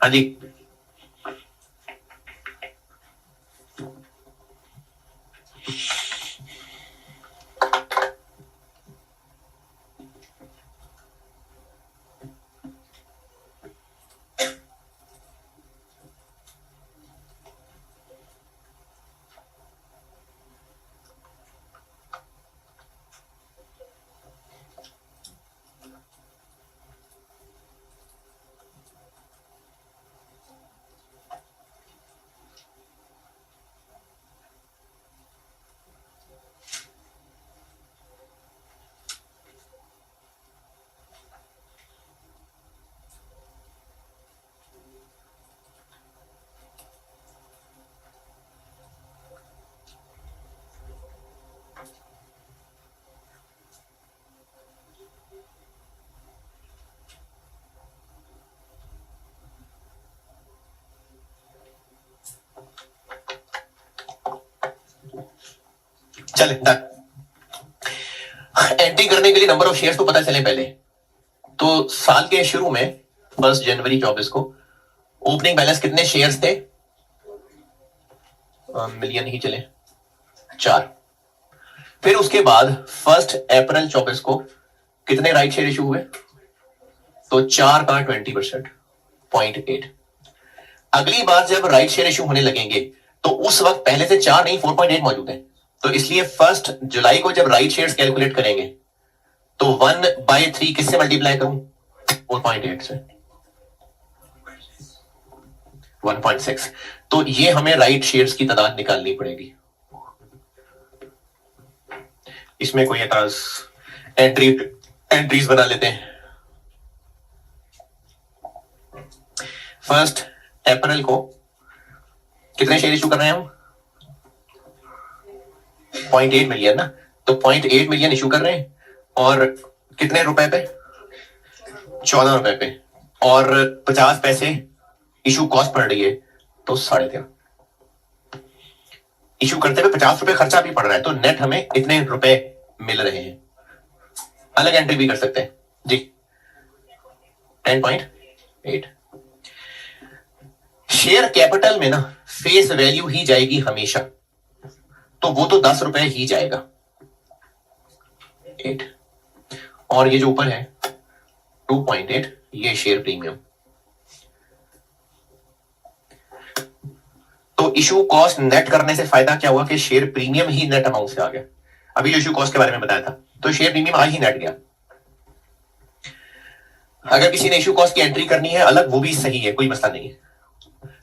हाँ जी, चले डन। एंट्री करने के लिए नंबर ऑफ शेयर्स तो पता चले पहले। तो साल के शुरू में 1 जनवरी 24 को ओपनिंग बैलेंस कितने शेयर्स थे? मिलियन ही चले, 4। फिर उसके बाद 1 अप्रैल 24 को कितने राइट शेयर इशू हुए? तो 4 का 20%, 0.8। अगली बार जब राइट शेयर इशू होने लगेंगे तो उस वक्त पहले से 4 नहीं 4.8 मौजूद है। तो इसलिए 1 जुलाई को जब राइट शेयर्स कैलकुलेट करेंगे तो 1/3 किससे मल्टीप्लाई करूं? 4.8 से, 1.6। तो ये हमें राइट शेयर्स की तादाद निकालनी पड़ेगी। इसमें कोई एतराज? एंट्रीज बना लेते हैं। 1 अप्रैल को कितने शेयर इशू कर रहे हैं हम? 0.8 मिलियन ना। तो 0.8 मिलियन इशू कर रहे हैं और कितने रुपए पे? 14 रुपए पे, और 50 पैसे इशू कॉस्ट पड़ रही है, तो 13.5। इशू करते हुए 50 रुपए खर्चा भी पड़ रहा है, तो नेट हमें इतने रुपए मिल रहे हैं। अलग एंट्री भी कर सकते हैं जी। 10.8। शेयर कैपिटल में ना फेस वैल्यू ही जाएगी हमेशा, तो वो तो 10 रुपए ही जाएगा, 8। और ये जो ऊपर है 2.8, ये शेयर प्रीमियम। तो इशू कॉस्ट नेट करने से फायदा क्या हुआ कि शेयर प्रीमियम ही नेट अमाउंट से आ गया। अभी जो इशू कॉस्ट के बारे में बताया था, तो शेयर प्रीमियम आज ही नेट गया। अगर किसी ने इशू कॉस्ट की एंट्री करनी है अलग, वो भी सही है, कोई मसला नहीं है।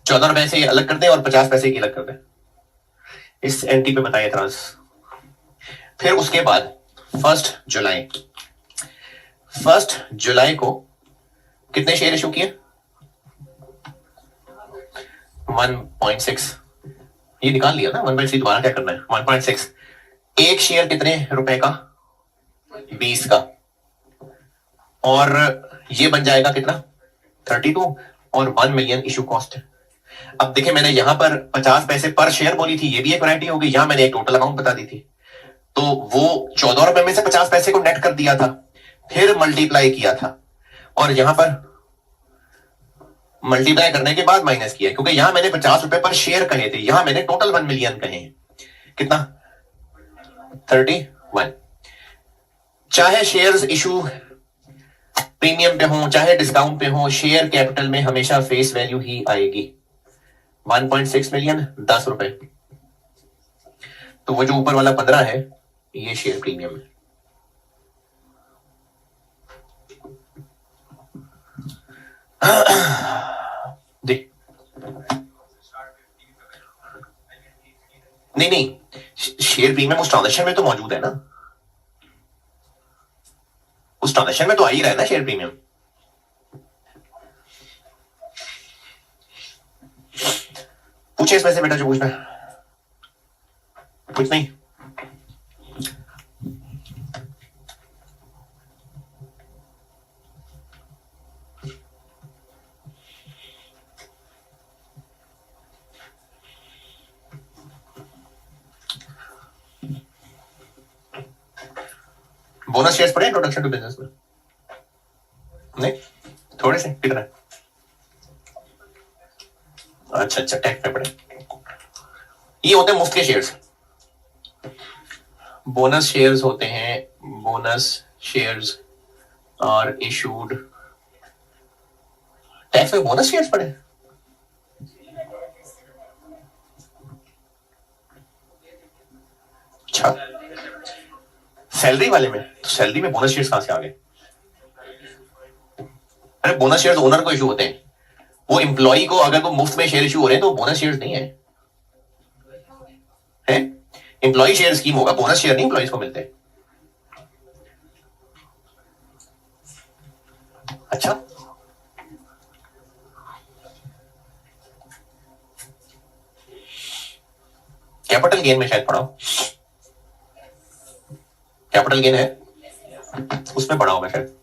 14 रुपए से अलग कर दें और 50 पैसे की अलग कर दें। इस एंट्री पे बताइए एतराज। फिर उसके बाद 1 जुलाई, 1 जुलाई को कितने शेयर इशू किए? 1.6। ये निकाल लिया ना, 1/3 दोबारा क्या करना है? 1.6। एक शेयर कितने रुपए का? 20 का। और ये बन जाएगा कितना? 32, और 1 मिलियन इशू कॉस्ट है। अब देखिए, मैंने यहां पर 50 पैसे पर शेयर बोली थी, ये भी एक वैरायटी होगी। यहां मैंने एक टोटल अमाउंट बता दी थी, तो वो 14 रुपए में से 50 पैसे को नेट कर दिया था, फिर मल्टीप्लाई किया था, और यहां पर मल्टीप्लाई करने के बाद माइनस किया, क्योंकि यहां मैंने 50 रुपए पर शेयर कहे थे, यहां मैंने टोटल 1 मिलियन कहे हैं। कितना? 31। चाहे शेयर्स इशू प्रीमियम पे हो चाहे डिस्काउंट पे हो, शेयर कैपिटल में हमेशा फेस वैल्यू ही आएगी। 1.6 मिलियन, 10 रुपए। तो वो जो ऊपर वाला 15 है, ये शेयर प्रीमियम है। देख, नहीं, शेयर प्रीमियम उस ट्रांजेक्शन में तो मौजूद है ना, उस ट्रांजेक्शन में तो आ ही रहा है ना शेयर प्रीमियम। पूछे इसमें से बेटा जो पूछना है। कुछ नहीं। बोनस शेयर्स पढ़े इंट्रोडक्शन टू बिजनेस में? नहीं, थोड़े से कितना? अच्छा अच्छा, टैक्स में पड़े। ये होते हैं मुफ्त के शेयर्स। बोनस शेयर्स होते हैं, bonus shares are issued, tax में बोनस शेयर्स पड़े। अच्छा, सैलरी वाले में, तो सैलरी में बोनस शेयर्स कहां से आ गए? अरे बोनस शेयर्स ओनर को इशू होते हैं, वो एम्प्लॉय को अगर वो मुफ्त में शेयर इशू हो रहे हैं तो बोनस शेयर्स नहीं है, है? एम्प्लॉय शेयर स्कीम होगा, बोनस शेयर नहीं एम्प्लॉयज को मिलते। अच्छा, कैपिटल गेन में शायद पढ़ा हूं, कैपिटल गेन है उसमें पढ़ा हूं मैं शायद।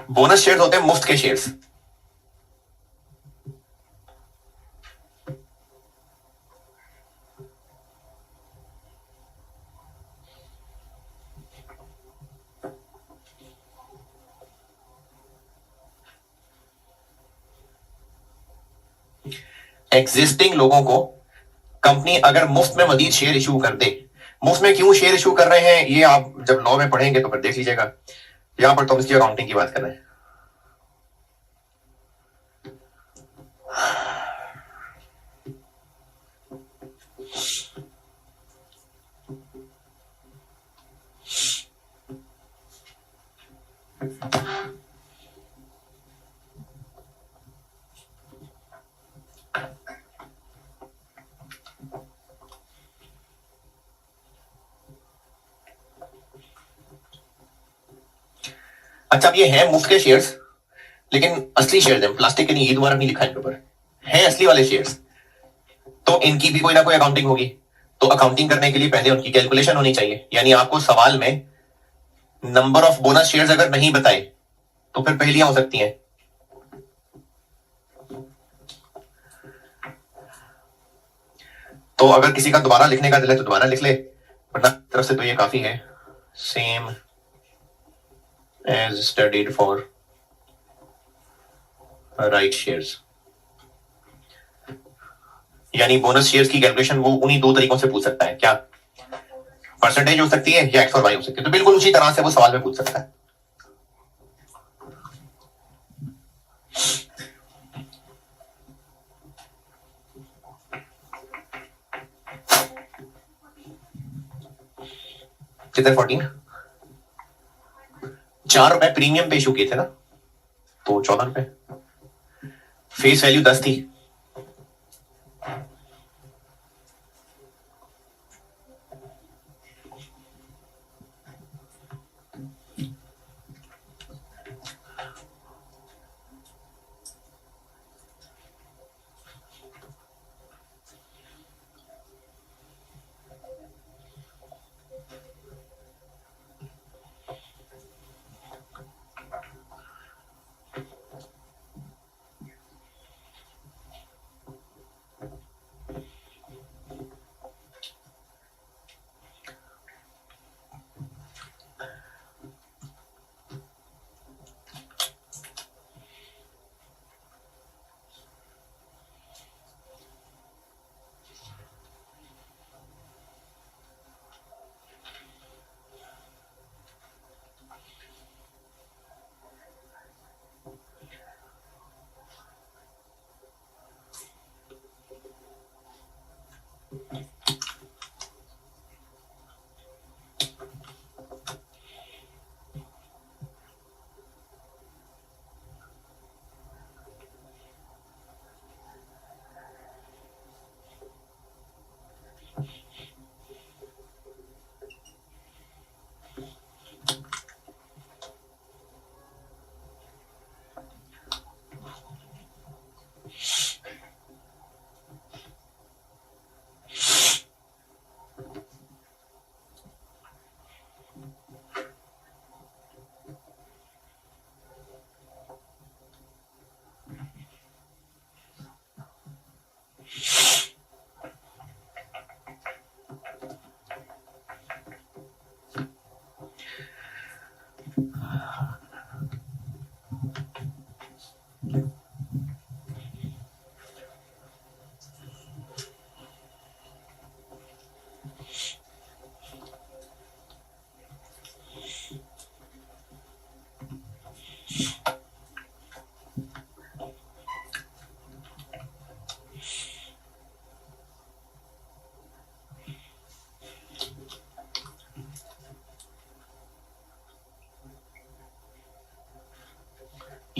बोनस शेयर्स होते हैं मुफ्त के शेयर्स। एग्जिस्टिंग लोगों को कंपनी अगर मुफ्त में मजीद शेयर इशू कर दे, मुफ्त में क्यों शेयर इशू कर रहे हैं ये आप जब लॉ में पढ़ेंगे तो फिर देख लीजिएगा, यहां पर तो इसकी अकाउंटिंग की बात कर रहे हैं। अच्छा, अब ये है मुफ्त के शेयर्स, लेकिन असली शेयर्स हैं, प्लास्टिक के नहीं, ये दोबारा नहीं लिखा है पेपर, है असली वाले शेयर्स, तो इनकी भी कोई ना कोई अकाउंटिंग होगी। तो अकाउंटिंग करने के लिए पहले उनकी कैलकुलेशन होनी चाहिए, यानी आपको सवाल में नंबर ऑफ बोनस शेयर्स अगर नहीं बताए तो फिर पहेलियां हो सकती हैं। तो अगर किसी का दोबारा लिखने का दिल है तो दोबारा लिख ले, वरना तरफ से तो ये काफी है। Same as studied for right shares, यानी बोनस शेयर्स की कैलकुलेशन वो उन्हीं दो तरीकों से पूछ सकता है, क्या परसेंटेज हो सकती है या एक्स और वाई हो सकती है, तो बिल्कुल उसी तरह से वो सवाल में पूछ सकता है। कितने 14, 4 रुपए प्रीमियम पे इशू किए थे ना, तो 14 रुपए, फेस वैल्यू 10 थी।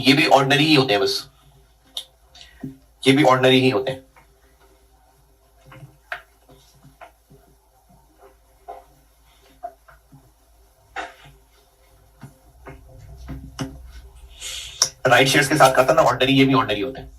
ये भी ऑर्डिनरी ही होते हैं, बस ये भी ऑर्डिनरी ही होते हैं। राइट शेयर्स के साथ खाता ना ऑर्डिनरी, ये भी ऑर्डिनरी होते हैं।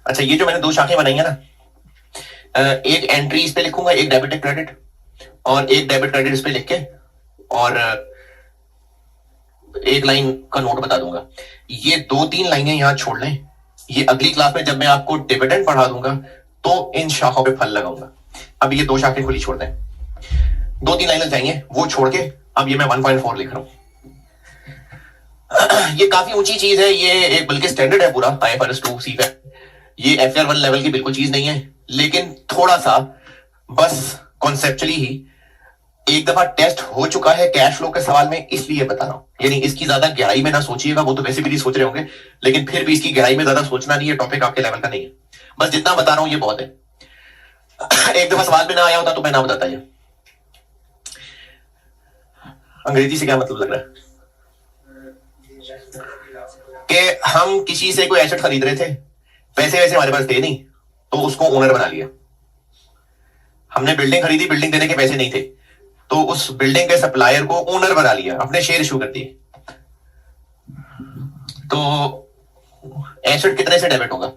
अच्छा, ये जो मैंने दो शाखें बनाई है ना, एक एंट्री इस पे लिखूंगा, एक डेबिट क्रेडिट, और एक डेबिट क्रेडिट इस पे लिख के और एक लाइन का नोट बता दूंगा। ये 2-3 लाइनें यहां छोड़ लें, ये अगली क्लास में जब मैं आपको डिविडेंड पढ़ा दूंगा तो इन शाखों पे फल लगाऊंगा। अब ये 2 शाखें खुली छोड़ दें, 2-3 लाइनें चाहिए वो छोड़ के अब ये मैं 1.4 लिख रहा हूं। ये काफी ऊंची चीज है, ये एक बल्कि स्टैंडर्ड है पूरा IFRS 2 CFA। ये FR 1 लेवल की बिल्कुल चीज नहीं है, लेकिन थोड़ा सा बस कॉन्सेप्चुअली ही एक दफा टेस्ट हो चुका है कैश फ्लो के सवाल में, इसलिए बता रहा हूं। यानी इसकी ज्यादा गहराई में ना सोचिएगा, वो तो वैसे भी नहीं सोच रहे होंगे, लेकिन फिर भी इसकी गहराई में ज्यादा सोचना नहीं है, टॉपिक आपके लेवल का नहीं है। बस जितना बता रहा हूं ये बहुत है। एक दफा सवाल में ना आया होता तो मैं ना बताता। ये अंग्रेजी से क्या मतलब लग रहा है कि हम किसी से कोई एसेट खरीद रहे थे, पैसे वैसे हमारे पास थे नहीं, तो उसको ओनर बना लिया। हमने बिल्डिंग खरीदी, बिल्डिंग देने के पैसे नहीं थे, तो उस बिल्डिंग के सप्लायर को ओनर बना लिया, अपने शेयर इशू कर दिए। तो एसेट कितने से डेबिट होगा?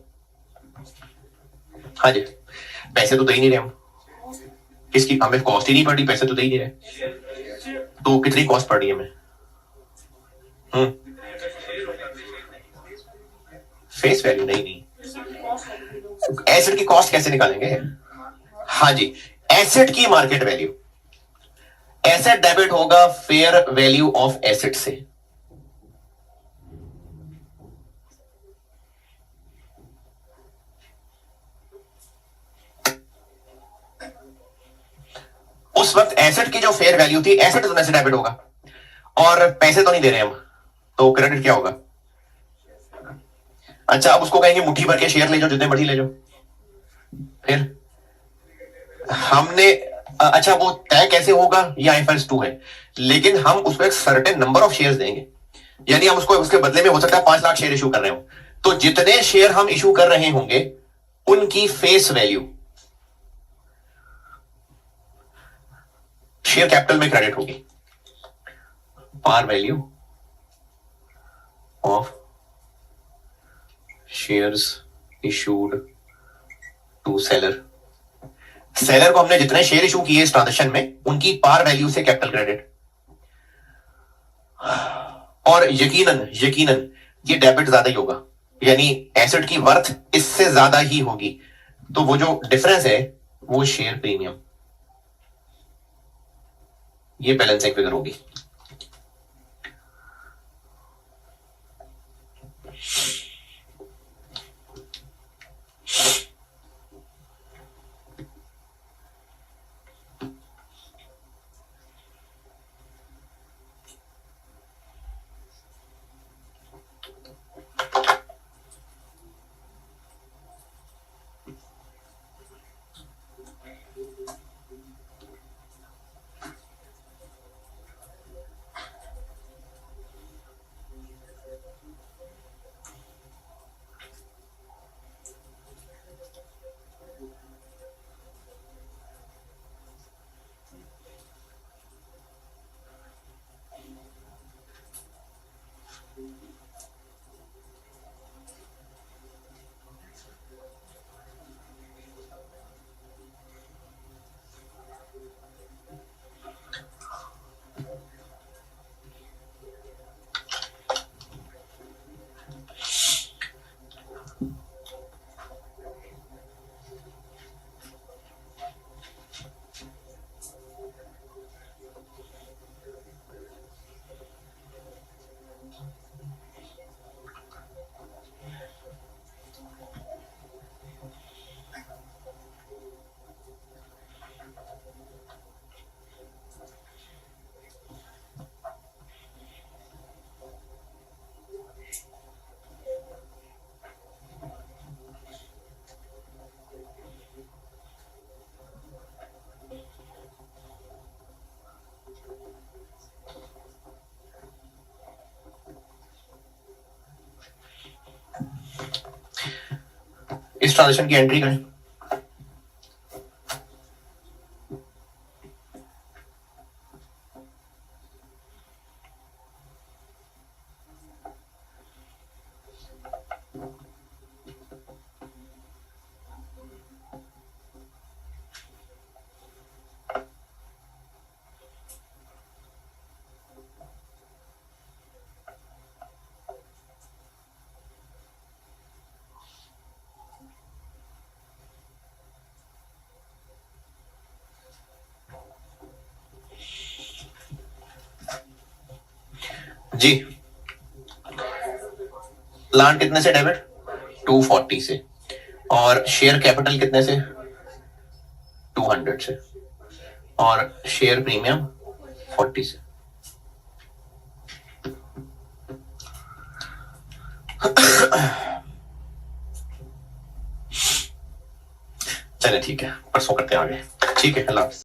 हाँ जी, पैसे तो दे ही नहीं रहे हम, किसकी हमें कॉस्ट ही नहीं पड़ रही, पैसे तो दे ही नहीं रहे, तो कितनी कॉस्ट पड़ रही है हमें? फेस वैल्यू नहीं, एसेट की कॉस्ट कैसे निकालेंगे? हाँ जी, एसेट की मार्केट वैल्यू। एसेट डेबिट होगा फेयर वैल्यू ऑफ एसेट से। उस वक्त एसेट की जो फेयर वैल्यू थी, एसेट तो से डेबिट होगा, और पैसे तो नहीं दे रहे हम, तो क्रेडिट क्या होगा? अच्छा, अब उसको कहेंगे मुट्ठी भर के शेयर ले जाओ, जितने मर्जी ले जाओ। फिर हमने अच्छा, वो तय कैसे होगा? ये IFRS 2 है, लेकिन हम उसको एक सर्टेन नंबर ऑफ शेयर्स देंगे। यानी हम उसको उसके बदले में हो सकता है 5 लाख शेयर इशू कर रहे हो, तो जितने शेयर हम इशू कर रहे होंगे उनकी फेस वैल्यू शेयर कैपिटल में क्रेडिट होगी। Par value of shares issued to seller. Seller को हमने जितने शेयर इशू किए इस ट्रांजेक्शन में, उनकी पार वैल्यू से कैपिटल क्रेडिट। और यकीनन यकीनन ये डेबिट ज्यादा ही होगा, यानी एसेट की वर्थ इससे ज्यादा ही होगी, तो वो जो डिफरेंस है वो शेयर प्रीमियम, ये बैलेंसिंग फिगर होगी। इस ट्रांजेक्शन की एंट्री करें। जी प्लान कितने से डेबिट? 240 से। और शेयर कैपिटल कितने से? 200 से। और शेयर प्रीमियम 40 से। चले ठीक है, परसों करते हैं आगे। ठीक है, अल्लाह हाफिज़।